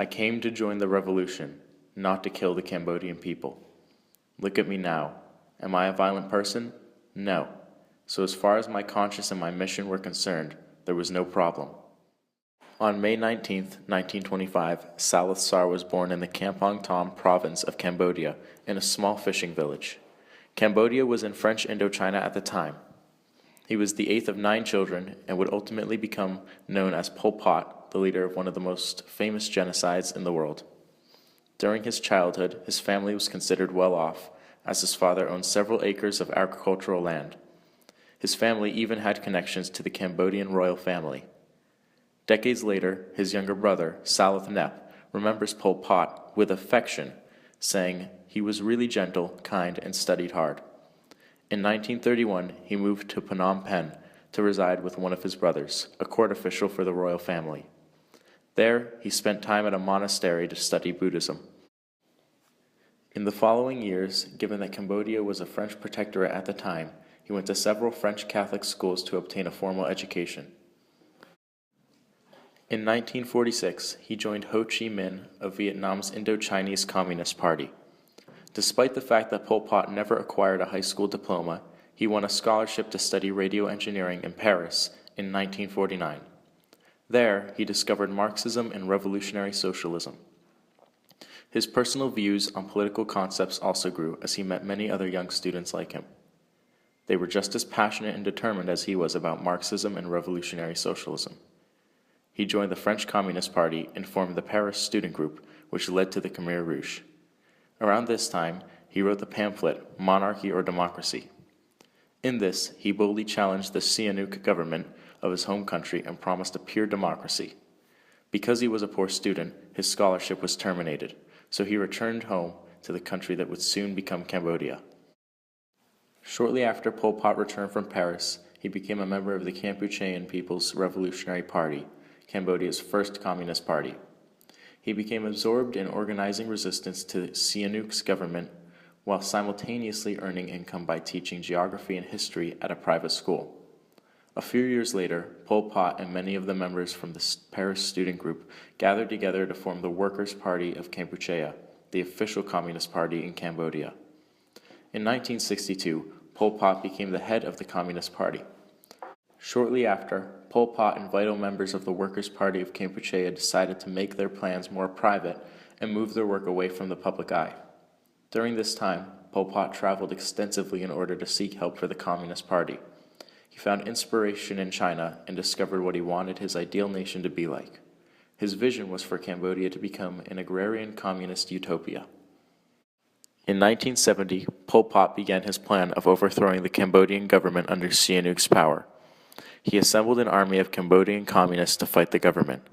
I came to join the revolution, not to kill the Cambodian people. Look at me now. Am I a violent person? No. So as far as my conscience and my mission were concerned, there was no problem. On May 19, 1925, Salith Sar was born in the Kampong Tom province of Cambodia in a small fishing village. Cambodia was in French Indochina at the time. He was the eighth of 9 children and would ultimately become known as Pol Pot, the leader of one of the most famous genocides in the world. During his childhood, his family was considered well off, as his father owned several acres of agricultural land. His family even had connections to the Cambodian royal family. Decades later, his younger brother, Salith Nep, remembers Pol Pot with affection, saying he was really gentle, kind, and studied hard. In 1931, he moved to Phnom Penh to reside with one of his brothers, a court official for the royal family. There, he spent time at a monastery to study Buddhism. In the following years, given that Cambodia was a French protectorate at the time, he went to several French Catholic schools to obtain a formal education. In 1946, he joined Ho Chi Minh of Vietnam's Indochinese Communist Party. Despite the fact that Pol Pot never acquired a high school diploma, he won a scholarship to study radio engineering in Paris in 1949. There, he discovered Marxism and revolutionary socialism. His personal views on political concepts also grew as he met many other young students like him. They were just as passionate and determined as he was about Marxism and revolutionary socialism. He joined the French Communist Party and formed the Paris Student Group, which led to the Khmer Rouge. Around this time, he wrote the pamphlet Monarchy or Democracy. In this, he boldly challenged the Sihanouk government of his home country and promised a pure democracy. Because he was a poor student, his scholarship was terminated, so he returned home to the country that would soon become Cambodia. Shortly after Pol Pot returned from Paris, he became a member of the Kampuchean People's Revolutionary Party, Cambodia's first communist party. He became absorbed in organizing resistance to Sihanouk's government while simultaneously earning income by teaching geography and history at a private school. A few years later, Pol Pot and many of the members from the Paris Student Group gathered together to form the Workers' Party of Kampuchea, the official communist party in Cambodia. In 1962, Pol Pot became the head of the Communist Party. Shortly after, Pol Pot and vital members of the Workers' Party of Kampuchea decided to make their plans more private and move their work away from the public eye. During this time, Pol Pot traveled extensively in order to seek help for the Communist Party. He found inspiration in China and discovered what he wanted his ideal nation to be like. His vision was for Cambodia to become an agrarian communist utopia. In 1970, Pol Pot began his plan of overthrowing the Cambodian government under Sihanouk's power. He assembled an army of Cambodian communists to fight the government.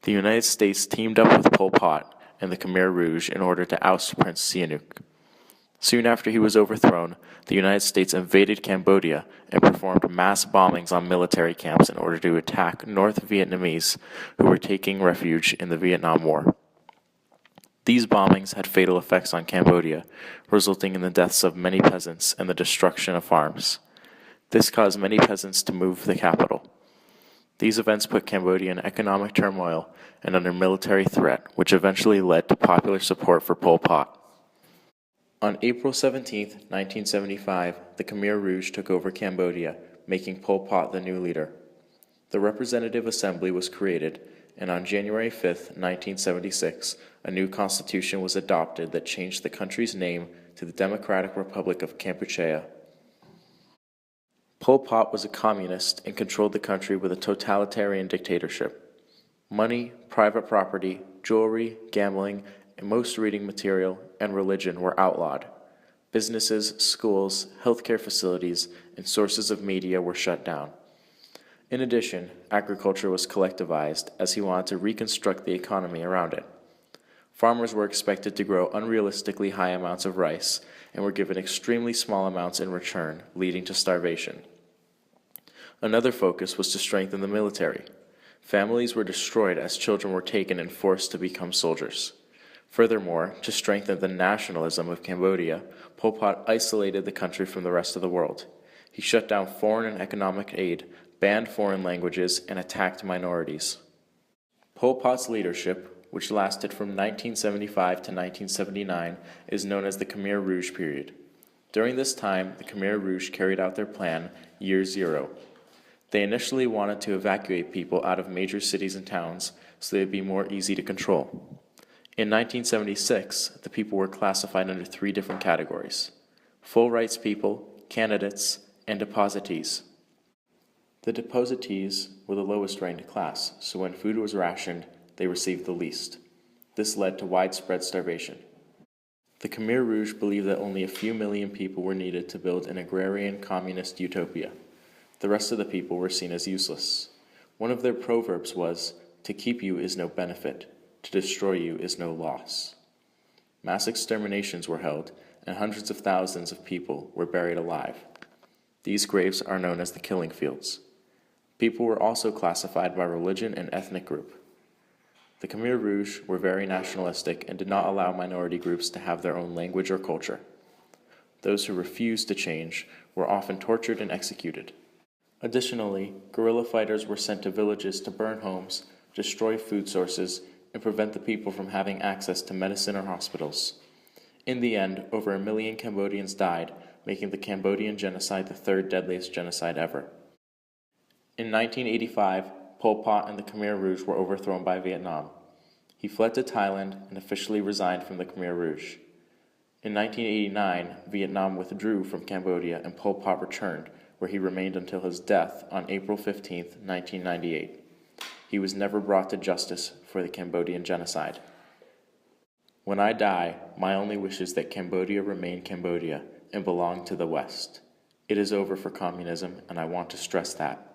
The United States teamed up with Pol Pot and the Khmer Rouge in order to oust Prince Sihanouk. Soon after he was overthrown, the United States invaded Cambodia and performed mass bombings on military camps in order to attack North Vietnamese who were taking refuge in the Vietnam War. These bombings had fatal effects on Cambodia, resulting in the deaths of many peasants and the destruction of farms. This caused many peasants to move to the capital. These events put Cambodia in economic turmoil and under military threat, which eventually led to popular support for Pol Pot. On April 17, 1975, the Khmer Rouge took over Cambodia, making Pol Pot the new leader. The Representative Assembly was created, and on January 5, 1976, a new constitution was adopted that changed the country's name to the Democratic Republic of Kampuchea. Pol Pot was a communist and controlled the country with a totalitarian dictatorship. Money, private property, jewelry, gambling, and most reading material and religion were outlawed. Businesses, schools, healthcare facilities, and sources of media were shut down. In addition, agriculture was collectivized as he wanted to reconstruct the economy around it. Farmers were expected to grow unrealistically high amounts of rice and were given extremely small amounts in return, leading to starvation. Another focus was to strengthen the military. Families were destroyed as children were taken and forced to become soldiers. Furthermore, to strengthen the nationalism of Cambodia, Pol Pot isolated the country from the rest of the world. He shut down foreign and economic aid, banned foreign languages, and attacked minorities. Pol Pot's leadership, which lasted from 1975 to 1979, is known as the Khmer Rouge period. During this time, the Khmer Rouge carried out their plan, Year Zero. They initially wanted to evacuate people out of major cities and towns so they'd be more easy to control. In 1976, the people were classified under 3 different categories: full rights people, candidates, and depositees. The depositees were the lowest ranked class, so when food was rationed, they received the least. This led to widespread starvation. The Khmer Rouge believed that only a few million people were needed to build an agrarian communist utopia. The rest of the people were seen as useless. One of their proverbs was, "To keep you is no benefit, to destroy you is no loss." Mass exterminations were held, and hundreds of thousands of people were buried alive. These graves are known as the killing fields. People were also classified by religion and ethnic group. The Khmer Rouge were very nationalistic and did not allow minority groups to have their own language or culture. Those who refused to change were often tortured and executed. Additionally, guerrilla fighters were sent to villages to burn homes, destroy food sources, and prevent the people from having access to medicine or hospitals. In the end, over 1 million Cambodians died, making the Cambodian genocide the 3rd deadliest genocide ever. In 1985, Pol Pot and the Khmer Rouge were overthrown by Vietnam. He fled to Thailand and officially resigned from the Khmer Rouge. In 1989, Vietnam withdrew from Cambodia and Pol Pot returned, where he remained until his death on April 15, 1998. He was never brought to justice for the Cambodian genocide. When I die, my only wish is that Cambodia remain Cambodia and belong to the West. It is over for communism, and I want to stress that.